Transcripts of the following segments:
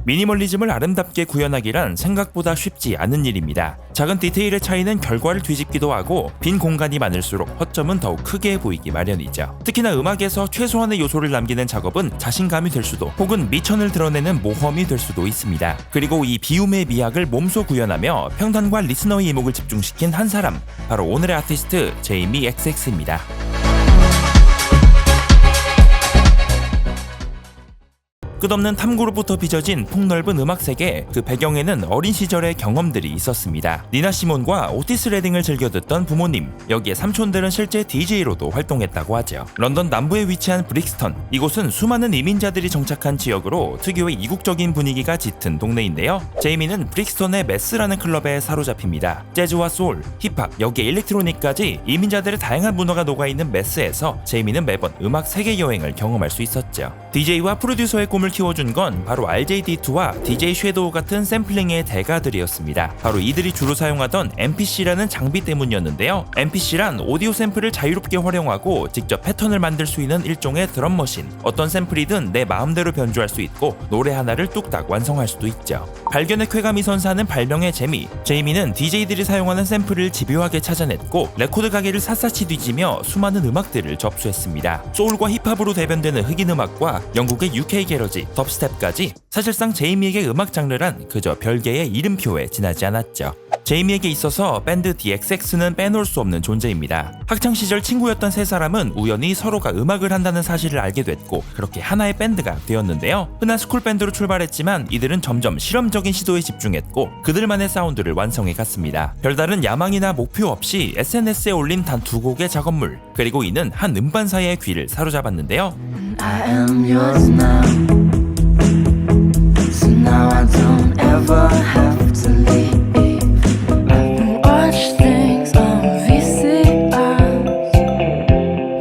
미니멀리즘을 아름답게 구현하기란 생각보다 쉽지 않은 일입니다. 작은 디테일의 차이는 결과를 뒤집기도 하고 빈 공간이 많을수록 허점은 더욱 크게 보이기 마련이죠. 특히나 음악에서 최소한의 요소를 남기는 작업은 자신감이 될 수도 혹은 미천을 드러내는 모험이 될 수도 있습니다. 그리고 이 비움의 미학을 몸소 구현하며 평단과 리스너의 이목을 집중시킨 한 사람, 바로 오늘의 아티스트 제이미 XX입니다. 끝없는 탐구로부터 빚어진 폭넓은 음악 세계, 그 배경에는 어린 시절의 경험들이 있었습니다. 니나 시몬과 오티스 레딩을 즐겨 듣던 부모님, 여기에 삼촌들은 실제 DJ로도 활동했다고 하죠. 런던 남부에 위치한 브릭스턴, 이곳은 수많은 이민자들이 정착한 지역으로 특유의 이국적인 분위기가 짙은 동네인데요. 제이미는 브릭스턴의 메스라는 클럽에 사로잡힙니다. 재즈와 소울, 힙합, 여기에 일렉트로닉까지 이민자들의 다양한 문화가 녹아있는 메스에서 제이미는 매번 음악 세계 여행을 경험할 수 있었죠. DJ와 프로듀서의 꿈을 키워준 건 바로 RJD2와 DJ 섀도우 같은 샘플링의 대가들이었습니다. 바로 이들이 주로 사용하던 MPC라는 장비 때문이었는데요. MPC란 오디오 샘플을 자유롭게 활용하고 직접 패턴을 만들 수 있는 일종의 드럼머신. 어떤 샘플이든 내 마음대로 변주할 수 있고 노래 하나를 뚝딱 완성할 수도 있죠. 발견의 쾌감이 선사하는 발명의 재미. 제이미는 DJ들이 사용하는 샘플을 집요하게 찾아냈고 레코드 가게를 샅샅이 뒤지며 수많은 음악들을 접수했습니다. 소울과 힙합으로 대변되는 흑인 음악과 영국의 UK 게러지, 덥스텝까지 사실상 제이미에게 음악 장르란 그저 별개의 이름표에 지나지 않았죠. 제이미에게 있어서 밴드 DXX는 빼놓을 수 없는 존재입니다. 학창시절 친구였던 세 사람은 우연히 서로가 음악을 한다는 사실을 알게 됐고 그렇게 하나의 밴드가 되었는데요. 흔한 스쿨 밴드로 출발했지만 이들은 점점 실험적인 시도에 집중했고 그들만의 사운드를 완성해 갔습니다. 별다른 야망이나 목표 없이 SNS에 올린 단 2곡의 작업물, 그리고 이는 한 음반사의 귀를 사로잡았는데요. I am yours now. So now I don't ever have to leave. I can watch things on VCRs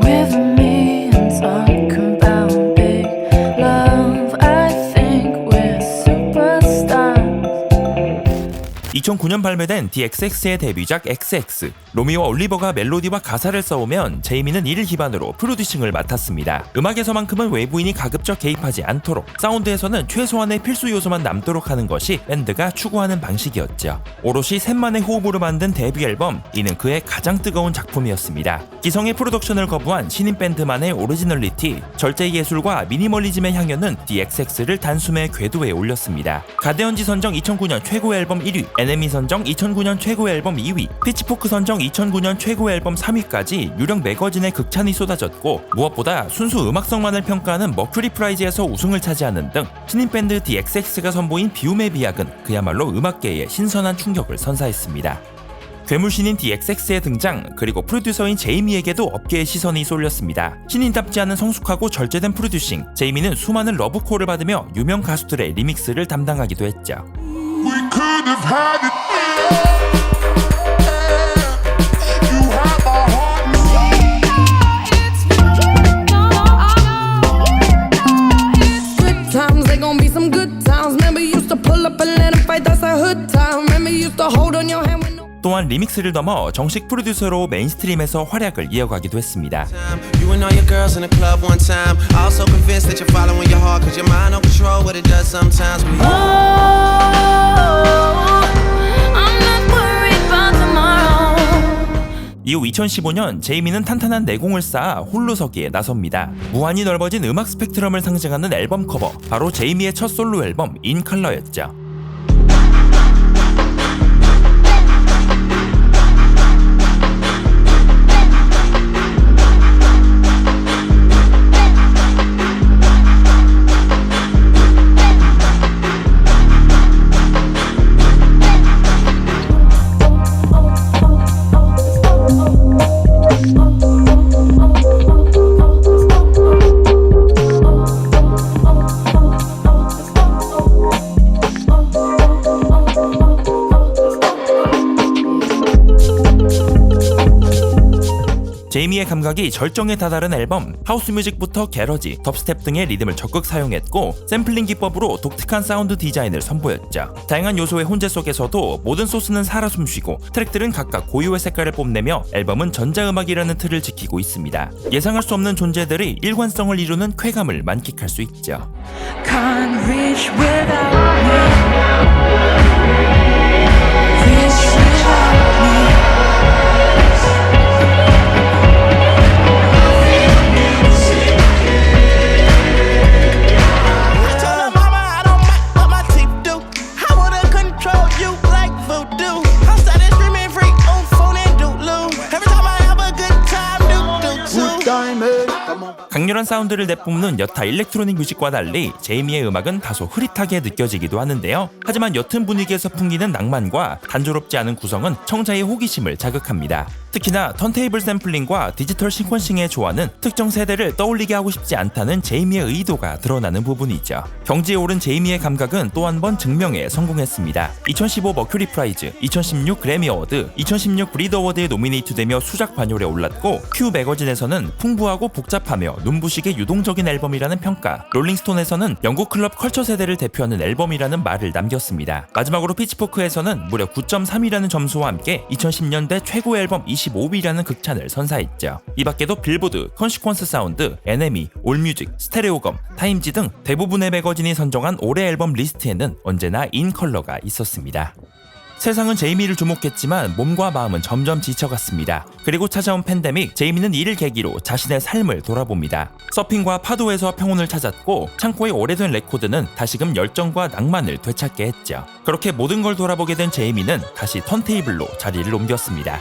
with me and talk about big love. I think we're superstars. 2009년 발매된 DXX의 데뷔작 XX. 로미오와 올리버가 멜로디와 가사를 써오면 제이미는 이를 기반으로 프로듀싱을 맡았습니다. 음악에서만큼은 외부인이 가급적 개입하지 않도록, 사운드에서는 최소한의 필수 요소만 남도록 하는 것이 밴드가 추구하는 방식이었죠. 오롯이 셋만의 호흡으로 만든 데뷔 앨범, 이는 그의 가장 뜨거운 작품이었습니다. 기성의 프로덕션을 거부한 신인 밴드만의 오리지널리티, 절제 예술과 미니멀리즘의 향연은 DXX를 단숨에 궤도에 올렸습니다. 가데언지 선정 2009년 최고 앨범 1위, NME 선정 2009년 최고 앨범 2위, 피치포크 선정 2009년 최고 앨범 3위까지 유력 매거진의 극찬이 쏟아졌고, 무엇보다 순수 음악성만을 평가하는 머큐리 프라이즈에서 우승을 차지하는 등 신인 밴드 DXX가 선보인 비움의 비약은 그야말로 음악계에 신선한 충격을 선사했습니다. 괴물신인 DXX의 등장, 그리고 프로듀서인 제이미에게도 업계의 시선이 쏠렸습니다. 신인답지 않은 성숙하고 절제된 프로듀싱, 제이미는 수많은 러브콜을 받으며 유명 가수들의 리믹스를 담당하기도 했죠. We could have had it. 또한 리믹스를 넘어 정식 프로듀서로 메인스트림에서 활약을 이어가기도 했습니다. 이후 2015년 제이미는 탄탄한 내공을 쌓아 홀로 서기에 나섭니다. 무한히 넓어진 음악 스펙트럼을 상징하는 앨범 커버, 바로 제이미의 첫 솔로 앨범 인 컬러였죠. 제이미의 감각이 절정에 다다른 앨범, 하우스 뮤직부터 게러지, 덥스텝 등의 리듬을 적극 사용했고 샘플링 기법으로 독특한 사운드 디자인을 선보였죠. 다양한 요소의 혼재 속에서도 모든 소스는 살아 숨쉬고 트랙들은 각각 고유의 색깔을 뽐내며 앨범은 전자음악이라는 틀을 지키고 있습니다. 예상할 수 없는 존재들이 일관성을 이루는 쾌감을 만끽할 수 있죠. Can't reach without 강렬한 사운드를 내뿜는 여타 일렉트로닉 뮤직과 달리 제이미의 음악은 다소 흐릿하게 느껴지기도 하는데요. 하지만 옅은 분위기에서 풍기는 낭만과 단조롭지 않은 구성은 청자의 호기심을 자극합니다. 특히나 턴테이블 샘플링과 디지털 시퀀싱의 조화는 특정 세대를 떠올리게 하고 싶지 않다는 제이미의 의도가 드러나는 부분이죠. 경지에 오른 제이미의 감각은 또 한 번 증명에 성공했습니다. 2015 머큐리 프라이즈, 2016 그래미 어워드, 2016 브리드 어워드에 노미네이트되며 수작 반열에 올랐고 큐 매거진에서는 풍부하고 복잡하며 눈부시게 유동적인 앨범이라는 평가, 롤링스톤에서는 영국 클럽 컬처 세대를 대표하는 앨범이라는 말을 남겼습니다. 마지막으로 피치포크에서는 무려 9.3이라는 점수와 함께 2010년대 최고 앨범 25위라는 극찬을 선사했죠. 이 밖에도 빌보드, 컨시퀀스 사운드, NME, 올뮤직, 스테레오검, 타임지 등 대부분의 매거진이 선정한 올해 앨범 리스트에는 언제나 인 컬러가 있었습니다. 세상은 제이미를 주목했지만 몸과 마음은 점점 지쳐갔습니다. 그리고 찾아온 팬데믹, 제이미는 이를 계기로 자신의 삶을 돌아봅니다. 서핑과 파도에서 평온을 찾았고 창고에 오래된 레코드는 다시금 열정과 낭만을 되찾게 했죠. 그렇게 모든 걸 돌아보게 된 제이미는 다시 턴테이블로 자리를 옮겼습니다.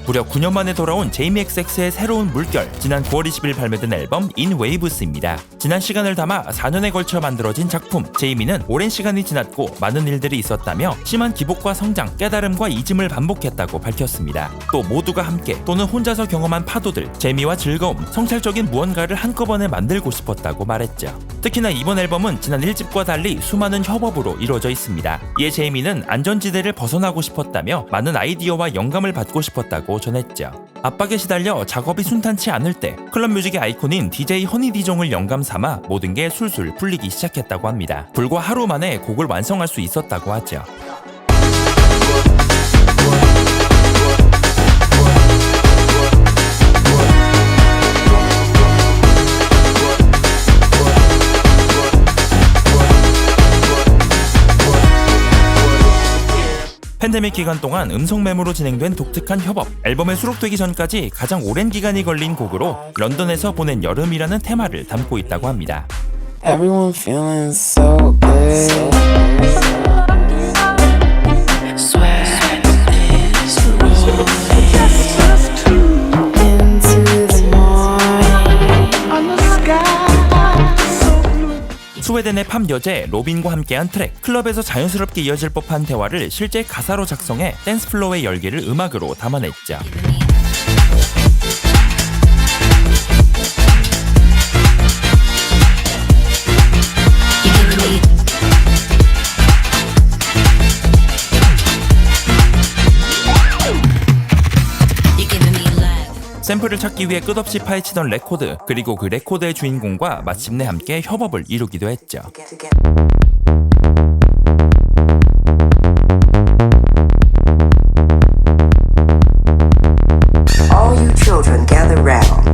무려 9년 만에 돌아온 제이미 XX의 새로운 물결, 지난 9월 20일 발매된 앨범 In Waves입니다. 지난 시간을 담아 4년에 걸쳐 만들어진 작품. 제이미는 오랜 시간이 지났고 많은 일들이 있었다며 심한 기복과 성장, 깨달음과 잊음을 반복했다고 밝혔습니다. 또 모두가 함께 또는 혼자서 경험한 파도들, 재미와 즐거움, 성찰적인 무언가를 한꺼번에 만들고 싶었다고 말했죠. 특히나 이번 앨범은 지난 1집과 달리 수많은 협업으로 이루어져 있습니다. 이에 제이미는 안전지대를 벗어나고 싶었다며 많은 아이디어와 영감을 받고 싶었다고 전했죠. 압박에 시달려 작업이 순탄치 않을 때 클럽 뮤직의 아이콘인 DJ 허니디종을 영감 삼아 모든 게 술술 풀리기 시작했다고 합니다. 불과 하루 만에 곡을 완성할 수 있었다고 하죠. 팬데믹 기간 동안 음성 메모로 진행된 독특한 협업, 앨범에 수록되기 전까지 가장 오랜 기간이 걸린 곡으로 런던에서 보낸 여름이라는 테마를 담고 있다고 합니다. Everyone feeling so good. Sweat is rolling into the morning. 스웨덴의 팝 여제 로빈과 함께한 트랙, 클럽에서 자연스럽게 이어질 법한 대화를 실제 가사로 작성해 댄스 플로어의 열기를 음악으로 담아냈죠. 샘플을 찾기 위해 끝없이 파헤치던 레코드, 그리고 그 레코드의 주인공과 마침내 함께 협업을 이루기도 했죠. All you children gather round.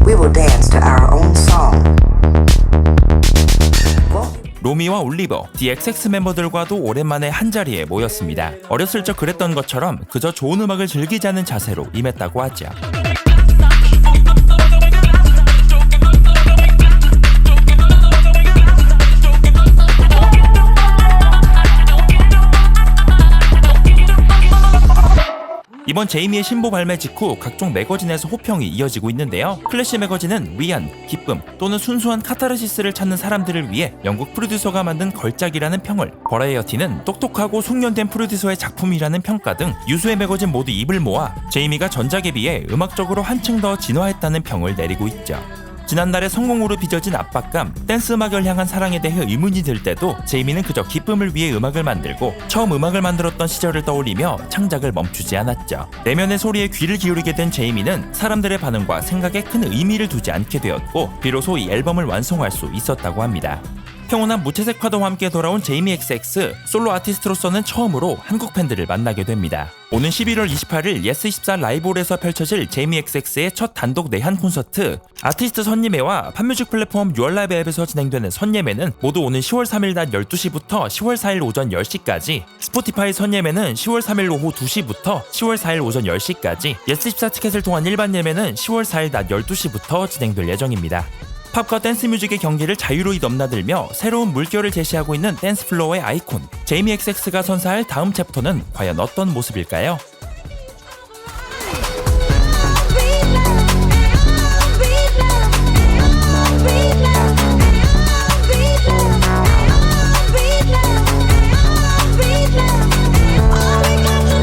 We will dance to our own song. 로미와 올리버, DXX 멤버들과도 오랜만에 한자리에 모였습니다. 어렸을 적 그랬던 것처럼 그저 좋은 음악을 즐기자는 자세로 임했다고 하죠. 이번 제이미의 신보 발매 직후 각종 매거진에서 호평이 이어지고 있는데요. 클래시 매거진은 위안, 기쁨 또는 순수한 카타르시스를 찾는 사람들을 위해 영국 프로듀서가 만든 걸작이라는 평을, 버라이어티는 똑똑하고 숙련된 프로듀서의 작품이라는 평가 등 유수의 매거진 모두 입을 모아 제이미가 전작에 비해 음악적으로 한층 더 진화했다는 평을 내리고 있죠. 지난달의 성공으로 빚어진 압박감, 댄스 음악을 향한 사랑에 대해 의문이 들 때도 제이미는 그저 기쁨을 위해 음악을 만들고 처음 음악을 만들었던 시절을 떠올리며 창작을 멈추지 않았죠. 내면의 소리에 귀를 기울이게 된 제이미는 사람들의 반응과 생각에 큰 의미를 두지 않게 되었고 비로소 이 앨범을 완성할 수 있었다고 합니다. 평온한 무채색 파도와 함께 돌아온 제이미 XX, 솔로 아티스트로서는 처음으로 한국 팬들을 만나게 됩니다. 오는 11월 28일 예스24 라이브홀에서 펼쳐질 제이미 XX의 첫 단독 내한 콘서트, 아티스트 선예매와 팝뮤직 플랫폼 유얼라이브 앱에서 진행되는 선예매는 모두 오는 10월 3일 낮 12시부터 10월 4일 오전 10시까지, 스포티파이 선예매는 10월 3일 오후 2시부터 10월 4일 오전 10시까지, 예스24 티켓을 통한 일반 예매는 10월 4일 낮 12시부터 진행될 예정입니다. 팝과 댄스 뮤직의 경계를 자유로이 넘나들며 새로운 물결을 제시하고 있는 댄스 플로어의 아이콘 제이미 XX가 선사할 다음 챕터는 과연 어떤 모습일까요?